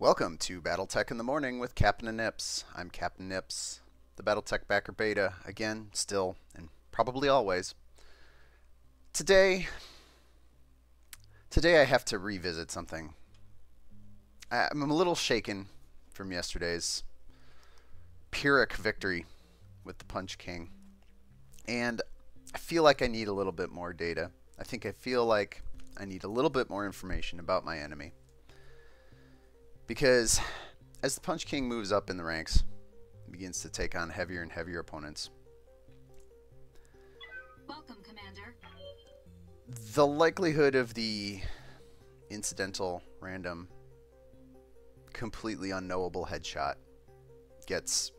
Welcome to BattleTech in the Morning with Captain and Nips. I'm Captain Nips, the BattleTech backer beta, again, still, and probably always. Today I have to revisit something. I'm a little shaken from yesterday's Pyrrhic victory with the Punch King, and I feel like I need a little bit more data. I feel like I need a little bit more information about my enemy. Because as the Punch King moves up in the ranks, begins to take on heavier and heavier opponents. Welcome, Commander. The likelihood of the incidental, random, completely unknowable headshot gets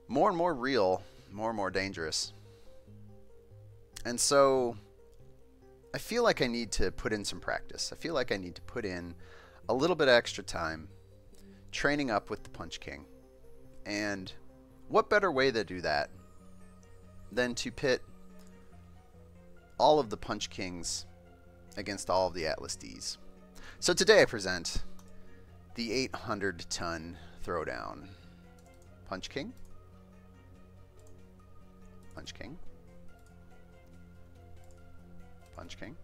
more and more real, more and more dangerous. And so I feel like I need to put in some practice. I feel like I need to put in a little bit of extra time training up with the Punch King. And what better way to do that than to pit all of the Punch Kings against all of the Atlas Ds. So today I present the 800-ton Throwdown. Punch King. Punch King. Punch King.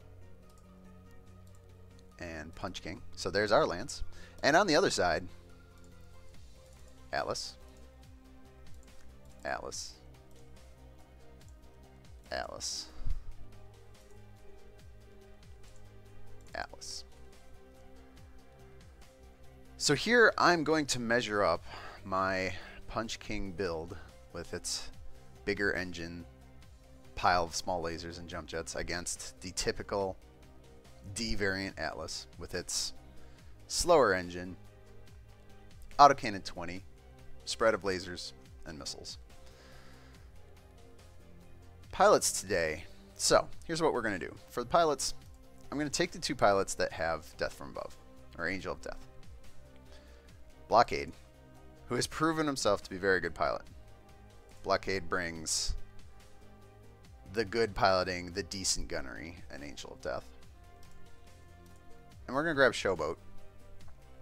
And Punch King. So there's our lance. And on the other side, Atlas. Atlas. Atlas. Atlas. So here I'm going to measure up my Punch King build with its bigger engine, pile of small lasers and jump jets against the typical D variant Atlas with its slower engine, autocannon 20, spread of lasers and missiles. Pilots today. So here's what we're going to do. For the pilots, I'm going to take the two pilots that have Death from Above, or Angel of Death. Blockade, who has proven himself to be a very good pilot. Blockade brings the good piloting, the decent gunnery, and Angel of Death. And we're going to grab Showboat,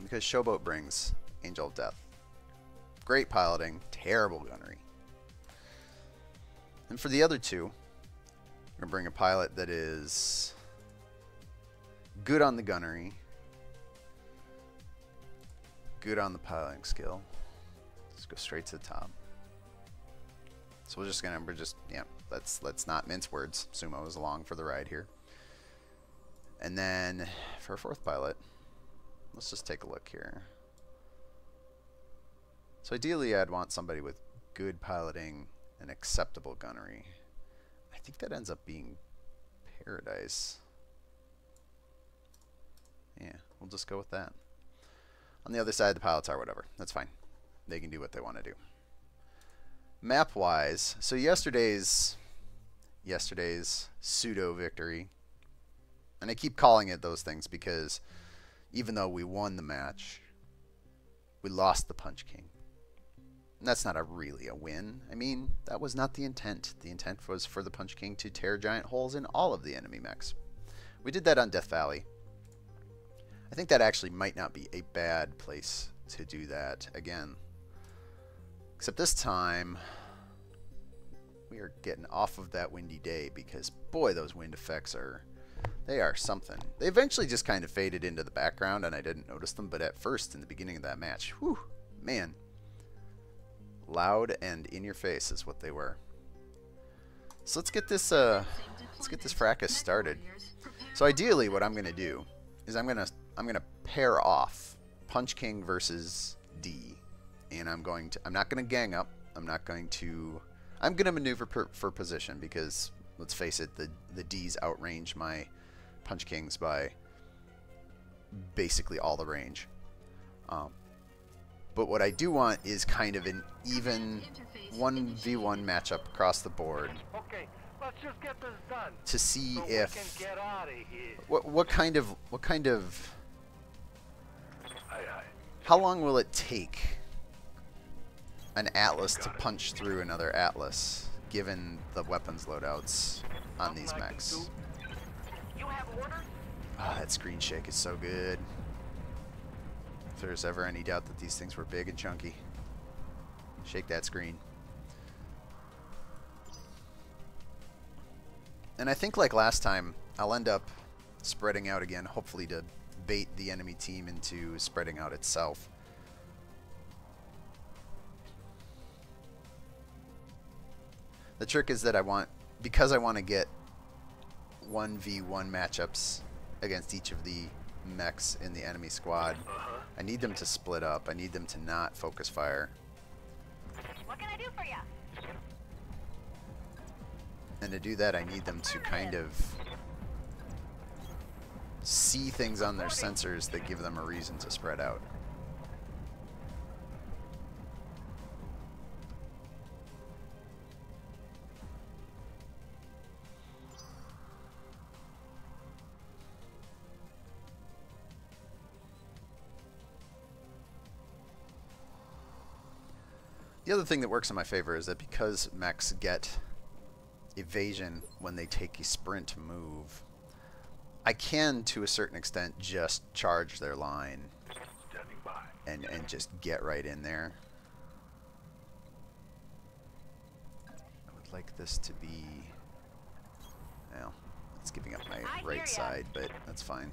because Showboat brings Angel of Death. Great piloting, terrible gunnery. And for the other two, we're going to bring a pilot that is good on the gunnery, good on the piloting skill. Let's go straight to the top. So let's not mince words. Sumo is along for the ride here. And then for a fourth pilot, let's just take a look here. So ideally I'd want somebody with good piloting and acceptable gunnery. I think that ends up being Paradise. Yeah, we'll just go with that. On the other side, the pilots are whatever. That's fine. They can do what they want to do. Map-wise, so yesterday's pseudo victory. And I keep calling it those things because even though we won the match, we lost the Punch King. And that's not really a win. I mean, that was not the intent. The intent was for the Punch King to tear giant holes in all of the enemy mechs. We did that on Death Valley. I think that actually might not be a bad place to do that again. Except this time, we are getting off of that windy day because, boy, those wind effects are... They are something. They eventually just kind of faded into the background and I didn't notice them, but at first in the beginning of that match, whew, man. Loud and in your face is what they were. So let's get this fracas started. So ideally what I'm going to do is I'm going to pair off Punch King versus D, and I'm not going to gang up. I'm going to maneuver for position because let's face it, the D's outrange my Punch Kings by basically all the range. But what I do want is kind of an even 1v1 matchup across the board. Okay, let's just get this done. To see so if we can get out of here. what kind of how long will it take an Atlas to punch through another Atlas given the weapons loadouts on these mechs? You have orders? Ah, that screen shake is so good. If there's ever any doubt that these things were big and chunky. Shake that screen. And I think like last time, I'll end up spreading out again, hopefully to bait the enemy team into spreading out itself. The trick is that because I want to get 1v1 matchups against each of the mechs in the enemy squad, I need them to split up. I need them to not focus fire. What can I do for you? And to do that, I need them to kind of see things on their sensors that give them a reason to spread out. The other thing that works in my favor is that because mechs get evasion when they take a sprint move, I can, to a certain extent, just charge their line and just get right in there. I would like this to be, well, it's giving up my right side, but that's fine.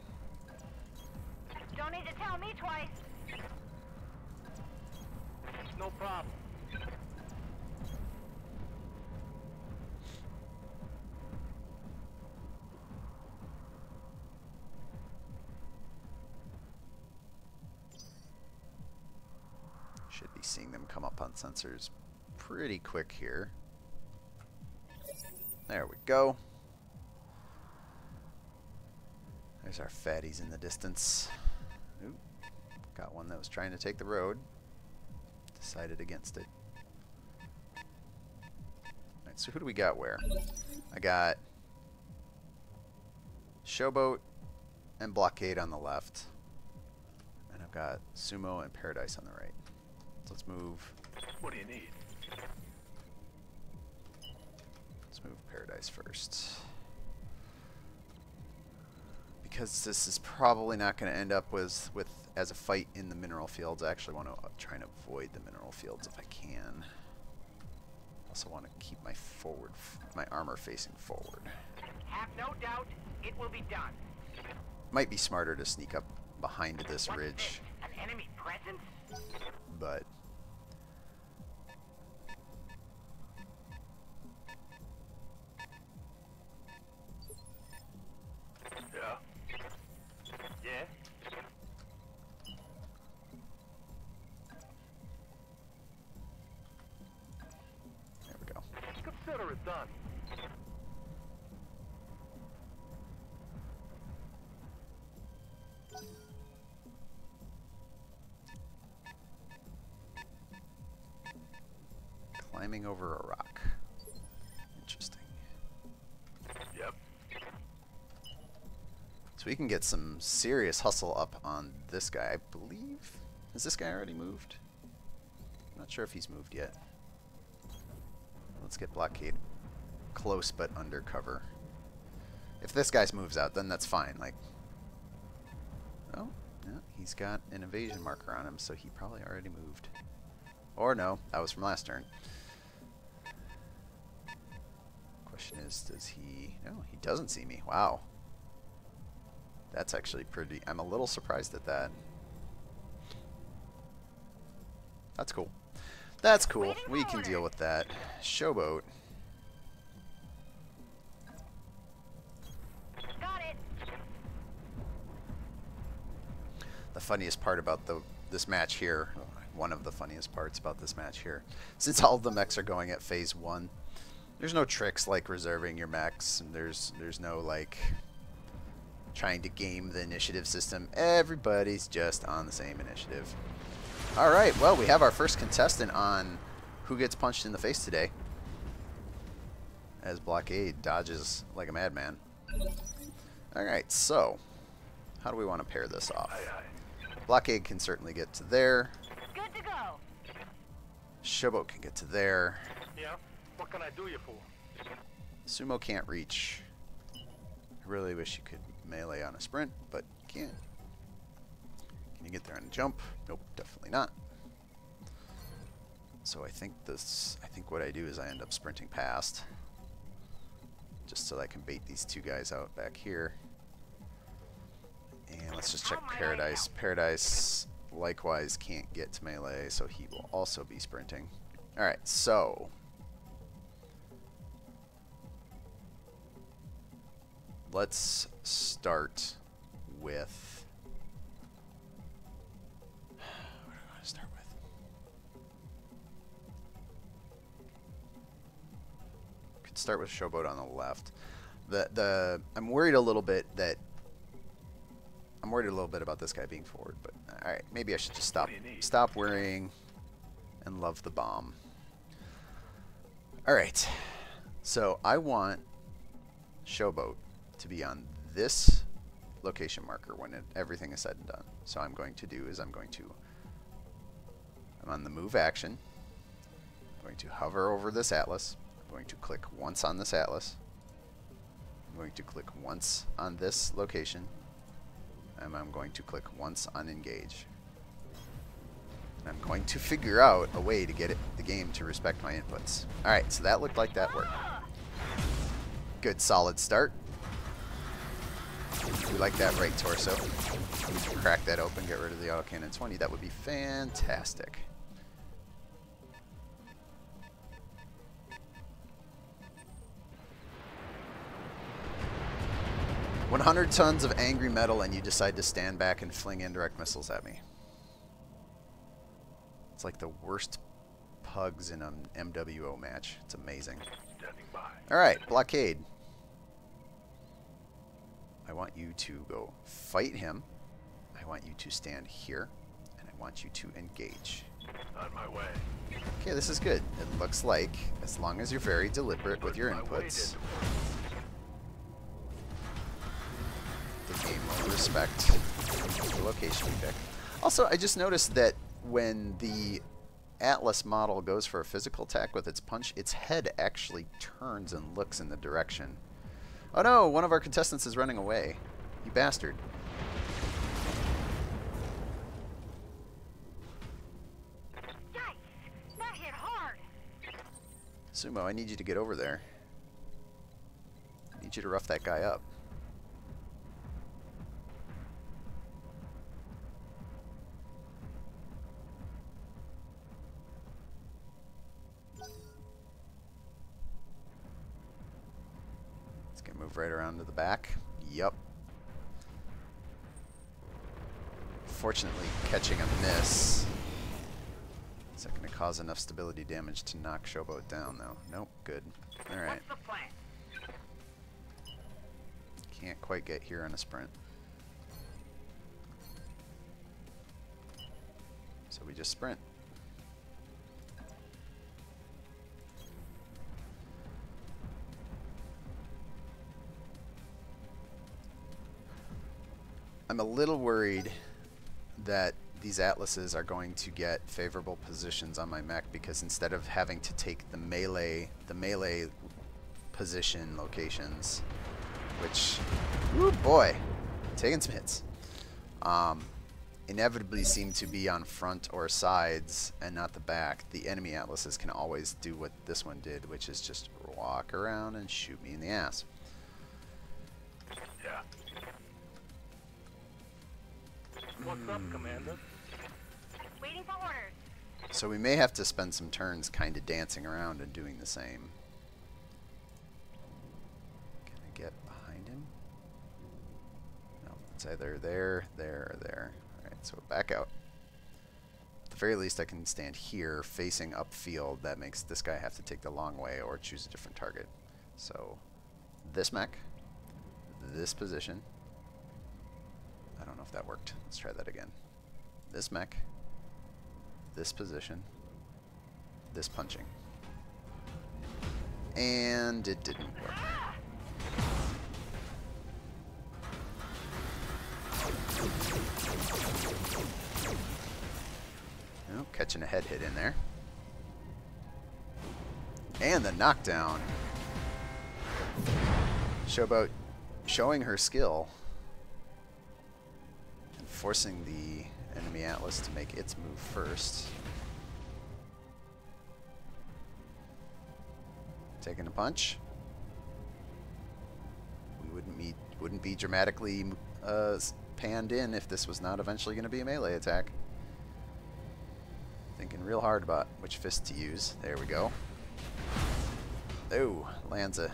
Don't need to tell me twice. No problem. Should be seeing them come up on sensors pretty quick here. There we go. There's our fatties in the distance. Ooh, got one that was trying to take the road. Decided against it. Alright, so who do we got where? I got Showboat and Blockade on the left. And I've got Sumo and Paradise on the right. So let's move. What do you need? Let's move Paradise first. Because this is probably not going to end up with as a fight in the mineral fields. I actually want to try and avoid the mineral fields if I can. Also want to keep my armor facing forward. Have no doubt, it will be done. Might be smarter to sneak up behind this What's ridge, this? An enemy presence? but Yeah. Yeah? there we go. Consider it done. Climbing over a rock. Interesting. Yep. So we can get some serious hustle up on this guy. I believe... Has this guy already moved? I'm not sure if he's moved yet. Let's get Blockade close but undercover. If this guy's moves out, then that's fine. Like, oh, yeah, he's got an evasion marker on him, so he probably already moved. Or no, that was from last turn. Question is, does he... No, he doesn't see me. Wow. That's actually pretty... I'm a little surprised at that. That's cool. That's cool. We can deal with that. Showboat. Got it. The funniest part about this match here, one of the funniest parts about this match here, since all of the mechs are going at phase 1, there's no tricks like reserving your mechs, and there's no like trying to game the initiative system. Everybody's just on the same initiative. Alright, well, we have our first contestant on who gets punched in the face today, as Blockade dodges like a madman. Alright, so how do we want to pair this off? Aye, aye. Blockade can certainly get to there. Good to go. Showboat can get to there. Yeah? What can I do you for? Sumo can't reach. I really wish you could melee on a sprint, but you can't. Can you get there and jump? Nope, definitely not. So I think what I do is I end up sprinting past. Just so I can bait these two guys out back here. And let's just check Paradise. Paradise likewise can't get to melee, so he will also be sprinting. Alright, so let's start with... what do I want to start with? Could start with Showboat on the left. I'm worried a little bit about this guy being forward, but alright, maybe I should just stop worrying and love the bomb. Alright, so I want Showboat to be on this location marker when everything is said and done. So I'm going to do is I'm on the move action. I'm going to hover over this atlas. I'm going to click once on this atlas. I'm going to click once on this location. And I'm going to click once on engage. And I'm going to figure out a way to get the game to respect my inputs. Alright, so that looked like that worked. Good solid start. We like that right torso. We can crack that open, get rid of the autocannon 20. That would be fantastic. "100 tons of angry metal and you decide to stand back and fling indirect missiles at me." It's like the worst pugs in an MWO match. It's amazing. Alright, blockade. I want you to go fight him. I want you to stand here. And I want you to engage. On my way. Okay, this is good. It looks like, as long as you're very deliberate with your inputs, the game will respect the location you pick. Also, I just noticed that when the Atlas model goes for a physical attack with its punch, its head actually turns and looks in the direction. Oh no, one of our contestants is running away. You bastard. Yikes! That hit hard! Sumo, I need you to get over there. I need you to rough that guy up. Move right around to the back. Yup. Fortunately, catching a miss. Is that going to cause enough stability damage to knock Showboat down, though? Nope. Good. Alright. What's the plan? Can't quite get here on a sprint. So we just sprint. I'm a little worried that these atlases are going to get favorable positions on my mech, because instead of having to take the melee position locations, which, ooh boy, taking some hits, inevitably seem to be on front or sides and not the back, the enemy atlases can always do what this one did, which is just walk around and shoot me in the ass. Yeah. What's up, Commander? Waiting for orders. So we may have to spend some turns kind of dancing around and doing the same. Can I get behind him? No, it's either there, there, or there. Alright, so back out. At the very least I can stand here facing upfield. That makes this guy have to take the long way or choose a different target. So this mech, this position. I don't know if that worked. Let's try that again. This mech, this position, this punching. And it didn't work. Oh, catching a head hit in there. And the knockdown. Showboat showing her skill. Forcing the enemy Atlas to make its move first. Taking a punch. We wouldn't be dramatically panned in if this was not eventually going to be a melee attack. Thinking real hard about which fist to use. There we go. Oh, lands a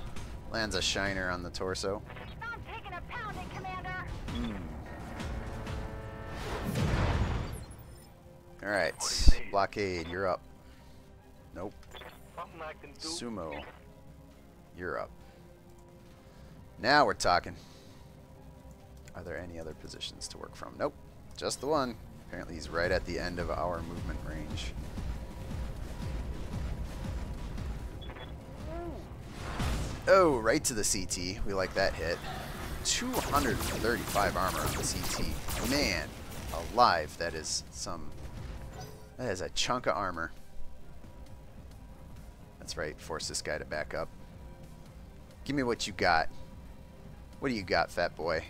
shiner on the torso. I'm taking a pounding, Commander. Alright, Blockade, you're up. Nope. Something I can do. Sumo, you're up. Now we're talking. Are there any other positions to work from? Nope, just the one. Apparently he's right at the end of our movement range. Oh, right to the CT. We like that hit. 235 armor on the CT. Man, alive. That is a chunk of armor. That's right. Force this guy to back up. Give me what you got. What do you got, fat boy?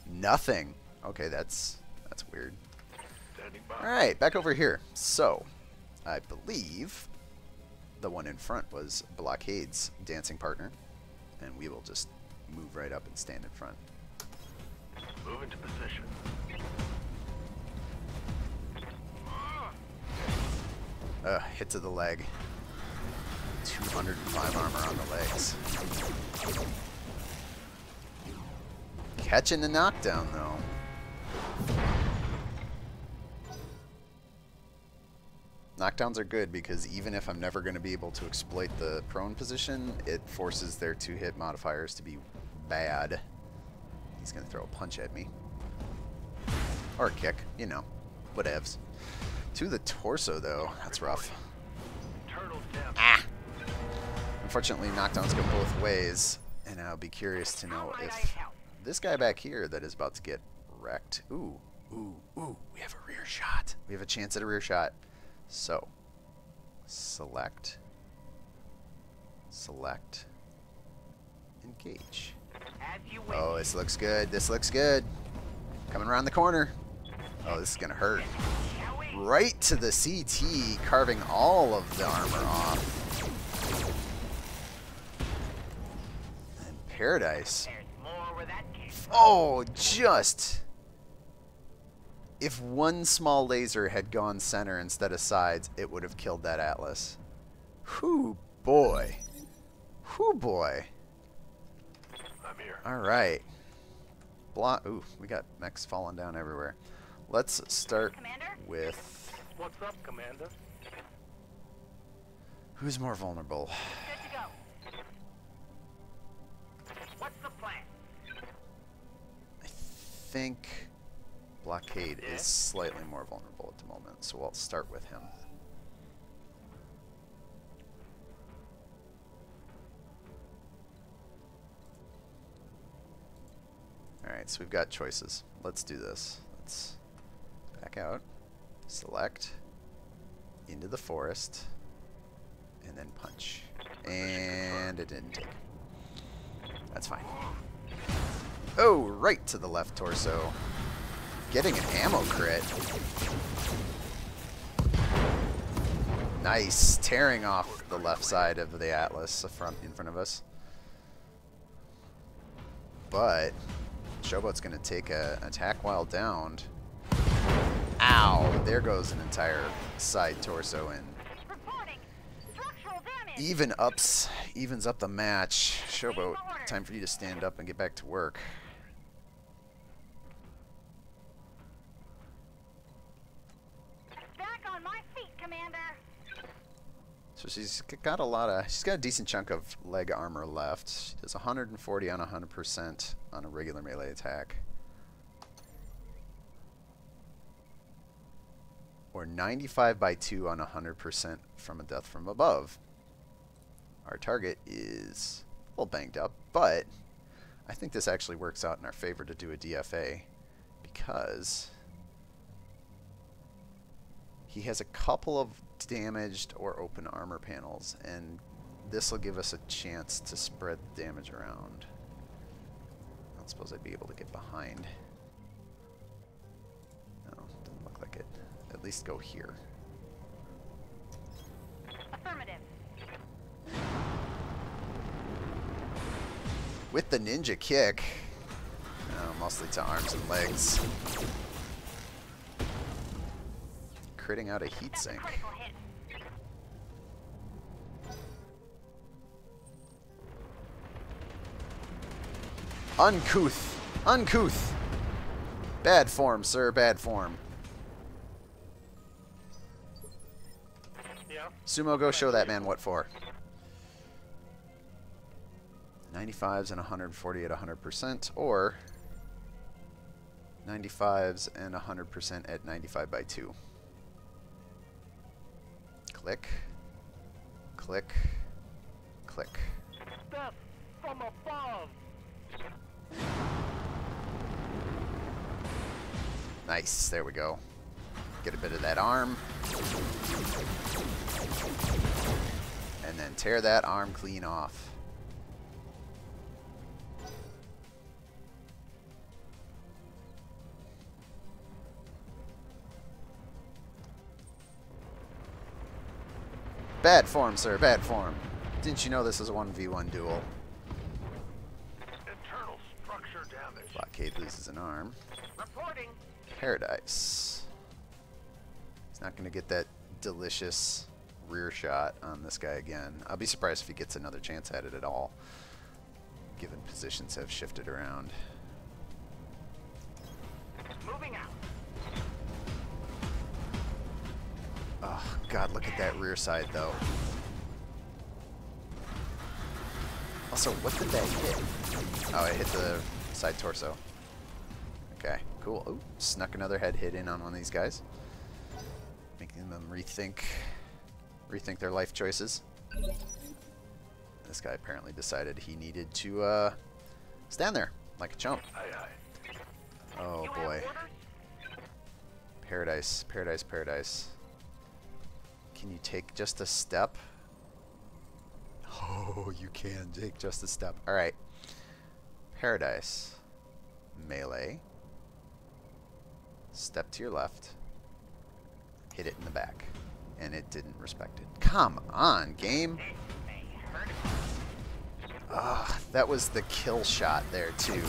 Nothing. Okay, that's weird. Alright, back over here. So, I believe the one in front was Blockade's dancing partner. And we will just move right up and stand in front. Move into position. Hit to the leg. 205 armor on the legs. Catching the knockdown, though. Knockdowns are good because even if I'm never going to be able to exploit the prone position, it forces their 2-hit modifiers to be bad. He's going to throw a punch at me. Or a kick, you know. Whatevs. To the torso, though. That's rough. Ah! Unfortunately, knockdowns go both ways, and I'll be curious to know if this guy back here that is about to get wrecked. Ooh, ooh, ooh. We have a rear shot. We have a chance at a rear shot. So, select, engage. Oh, this looks good. This looks good. Coming around the corner. Oh, this is going to hurt. Right to the CT, carving all of the armor off. And Paradise. Oh, just... If one small laser had gone center instead of sides, it would have killed that Atlas. Whew, boy. Whew, boy. I'm here. Alright. Ooh, we got mechs falling down everywhere. Let's start with... What's up, Commander? Who's more vulnerable? Good to go. What's the plan? I think Blockade is slightly more vulnerable at the moment, so I'll start with him. Alright, so we've got choices. Let's do this. Let's back out, select, into the forest, and then punch. And it didn't take. That's fine. Oh, right to the left torso. Getting an ammo crit. Nice. Tearing off the left side of the Atlas in front of us. But Showboat's going to take an attack while downed. Ow! There goes an entire side torso in. Evens up the match. Showboat, time for you to stand up and get back to work. Back on my feet, Commander. So she's got a decent chunk of leg armor left. She does 140 on 100% on a regular melee attack. Or 95 by 2 on 100% from a death from above. Our target is a little banged up, but I think this actually works out in our favor to do a DFA because he has a couple of damaged or open armor panels, and this will give us a chance to spread the damage around. I don't suppose I'd be able to get behind. No, at least go here. Affirmative. With the ninja kick, mostly to arms and legs. Critting out a heat That's a sink. critical hit. Uncouth. Uncouth. Bad form, sir. Bad form. Yeah. Sumo, go show that man what for. 95s and 140 at 100%, or 95s and 100% at 95 by 2. Click. Click. Click. Death from above. Nice. There we go. Get a bit of that arm. And then tear that arm clean off. Bad form, sir. Bad form. Didn't you know this is a 1v1 duel? Internal structure damage. Blockade loses an arm. Reporting. Paradise. He's not going to get that delicious rear shot on this guy again. I'll be surprised if he gets another chance at it at all, given positions have shifted around. Moving out. Oh, God, look at that rear side, though. Also, what did that hit? Oh, it hit the side torso. Okay, cool. Oh, snuck another head hit in on one of these guys. Making them rethink their life choices. This guy apparently decided he needed to stand there like a chump. Aye, aye. Oh, You have boy. orders? Paradise, paradise, paradise. Can you take just a step? Oh, you can take just a step. All right. Paradise. Melee. Step to your left. Hit it in the back. And it didn't respect it. Come on, game. Ah, that was the kill shot there, too.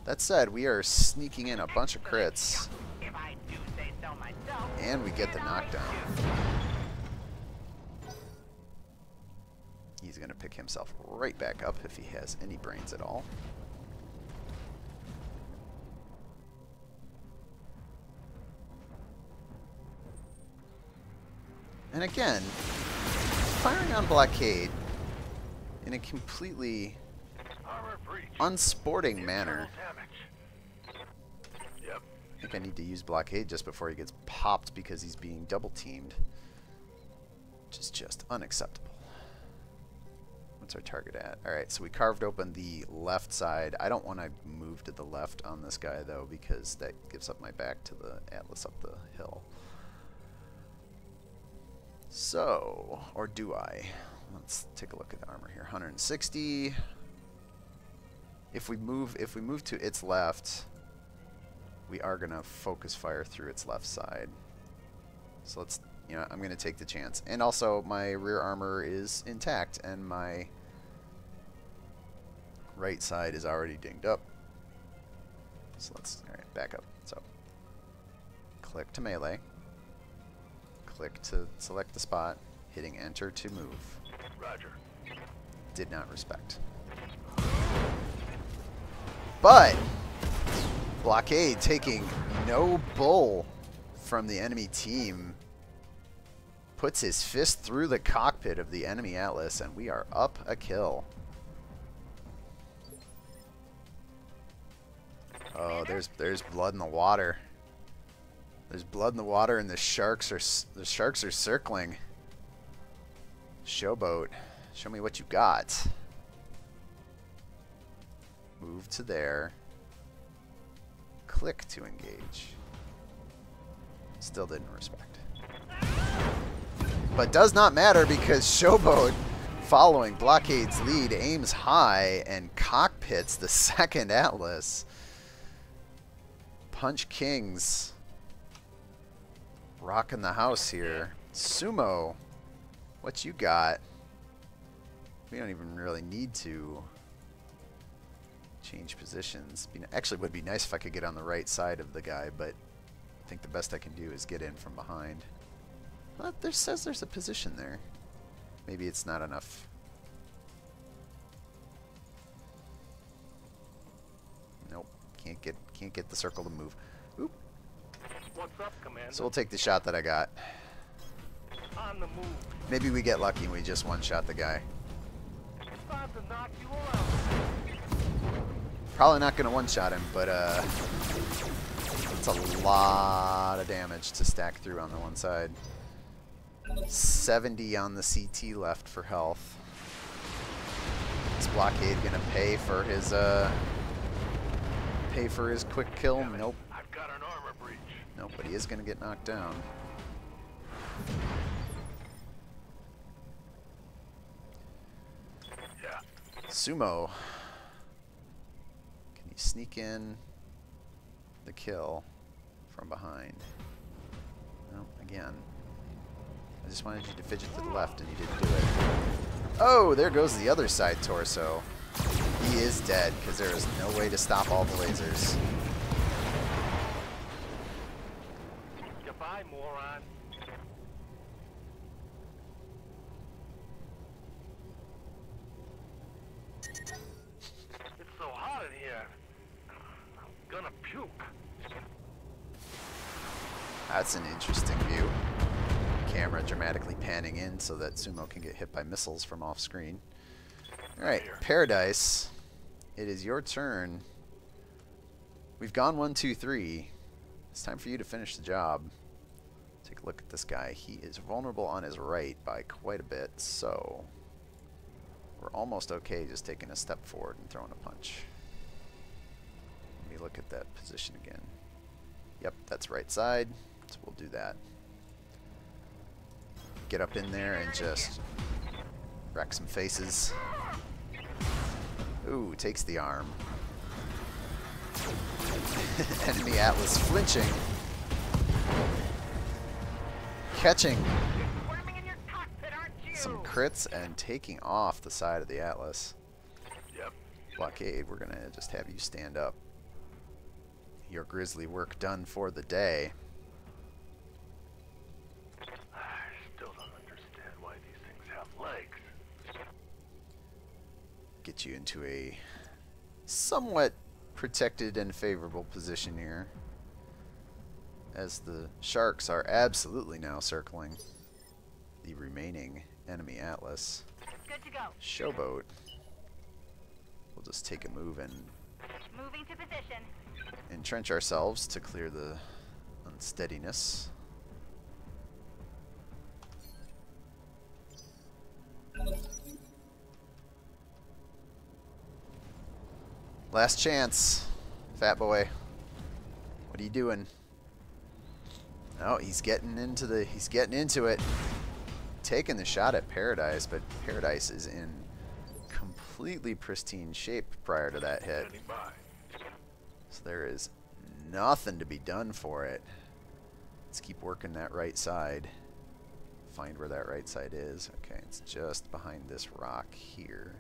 That said, we are sneaking in a bunch of crits. If I do say so myself. And we get the knockdown. He's going to pick himself right back up if he has any brains at all. And again, firing on blockade in a completely Armor breach. unsporting manner. Damage. Yep. I think I need to use blockade just before he gets popped because he's being double teamed. Which is just unacceptable. What's our target at? Alright, so we carved open the left side. I don't want to move to the left on this guy though, because that gives up my back to the Atlas up the hill. So, or do I? Let's take a look at the armor here. 160. If we move to its left, we are gonna focus fire through its left side. So let's, you know, I'm gonna take the chance. And also, my rear armor is intact, and my right side is already dinged up. So let's, all right, back up. So, click to melee. Click to select the spot, hitting enter to move. Roger. Did not respect. But blockade taking no bull from the enemy team puts his fist through the cockpit of the enemy Atlas, and we are up a kill. Oh, there's blood in the water. There's blood in the water, and the sharks are circling. Showboat, show me what you got. Move to there. Click to engage. Still didn't respect. But does not matter because Showboat, following Blockade's lead, aims high and cockpits the second Atlas. Punch Kings. Rocking the house here. Sumo, what you got? We don't even really need to change positions. Actually, it would be nice if I could get on the right side of the guy, but I think the best I can do is get in from behind. Well, there says there's a position there. Maybe it's not enough. Nope, can't get the circle to move. Oop. What's up, Commander? So we'll take the shot that I got. On the move. Maybe we get lucky and we just one-shot the guy. About to knock you around. Probably not going to one-shot him, but it's a lot of damage to stack through on the one side. 70 on the CT left for health. Is Blockade going to pay for his quick kill? Nope. I've got an armor breach. Nope, but he is going to get knocked down. Yeah. Sumo. Can you sneak in the kill from behind? No, again. I just wanted you to fidget to the left and you didn't do it. Oh, there goes the other side torso. He is dead because there is no way to stop all the lasers. Goodbye, moron. It's so hot in here. I'm gonna puke. That's an interesting view. Camera dramatically panning in so that Sumo can get hit by missiles from off screen. Alright, Paradise. It is your turn. We've gone 1, 2, 3. It's time for you to finish the job. Take a look at this guy. He is vulnerable on his right by quite a bit, so we're almost okay just taking a step forward and throwing a punch. Let me look at that position again. Yep, that's right side, so we'll do that. Get up in there and just wreck some faces. Ooh, takes the arm. Enemy Atlas flinching. Catching Squirming in your cockpit, aren't you? some crits and taking off the side of the Atlas. Yep. Blockade, we're gonna just have you stand up. Your grisly work done for the day. I still don't understand why these things have legs. Get you into a somewhat protected and favorable position here, as the sharks are absolutely now circling the remaining enemy Atlas. Good to go. Showboat. We'll just take a move and Moving to position. entrench ourselves to clear the unsteadiness. Last chance, fat boy. What are you doing? Oh, he's getting into it. Taking the shot at Paradise, but Paradise is in completely pristine shape prior to that hit. Standing by. So there is nothing to be done for it. Let's keep working that right side. Find where that right side is. Okay, it's just behind this rock here.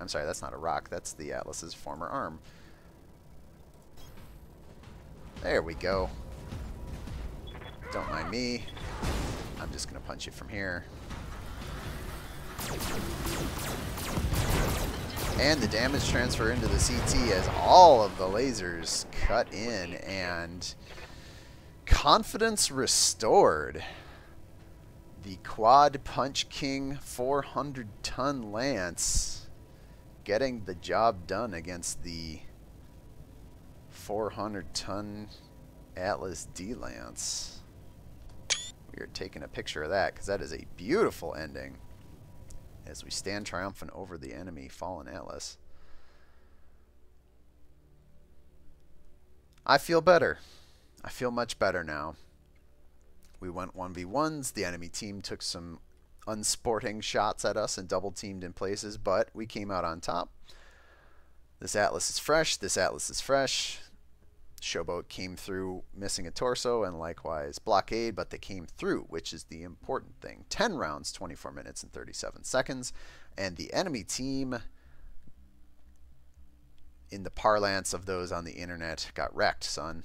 I'm sorry, that's not a rock. That's the Atlas's former arm. There we go. Don't mind me. I'm just going to punch you from here. And the damage transfer into the CT as all of the lasers cut in and confidence restored. The Quad Punch King 400-ton Lance getting the job done against the 400-ton Atlas D-Lance. We are taking a picture of that because that is a beautiful ending as we stand triumphant over the enemy fallen Atlas. I feel better. I feel much better now. We went 1v1s. The enemy team took some unsporting shots at us and double teamed in places, but we came out on top. This Atlas is fresh. This Atlas is fresh. Showboat came through missing a torso, and likewise Blockade, but they came through, which is the important thing. 10 rounds, 24 minutes and 37 seconds. And the enemy team, in the parlance of those on the internet, got wrecked, son.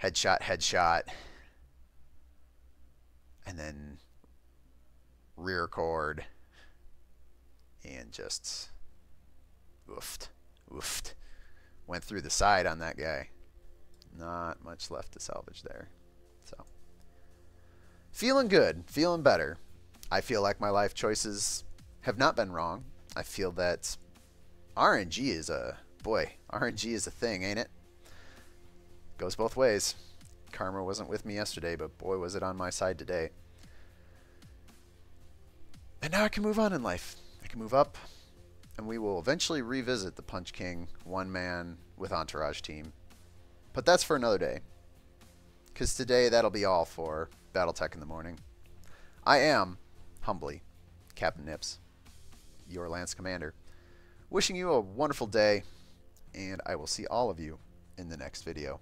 Headshot, headshot. And then rear cord. And just oofed. Oofed. Went through the side on that guy. Not much left to salvage there. So, feeling good. Feeling better. I feel like my life choices have not been wrong. I feel that RNG is a... Boy, RNG is a thing, ain't it? Goes both ways. Karma wasn't with me yesterday, but boy, was it on my side today. And now I can move on in life. I can move up. And we will eventually revisit the Punch King one-man with Entourage team. But that's for another day. Because today, that'll be all for BattleTech in the morning. I am, humbly, Captain Nips, your Lance Commander. Wishing you a wonderful day, and I will see all of you in the next video.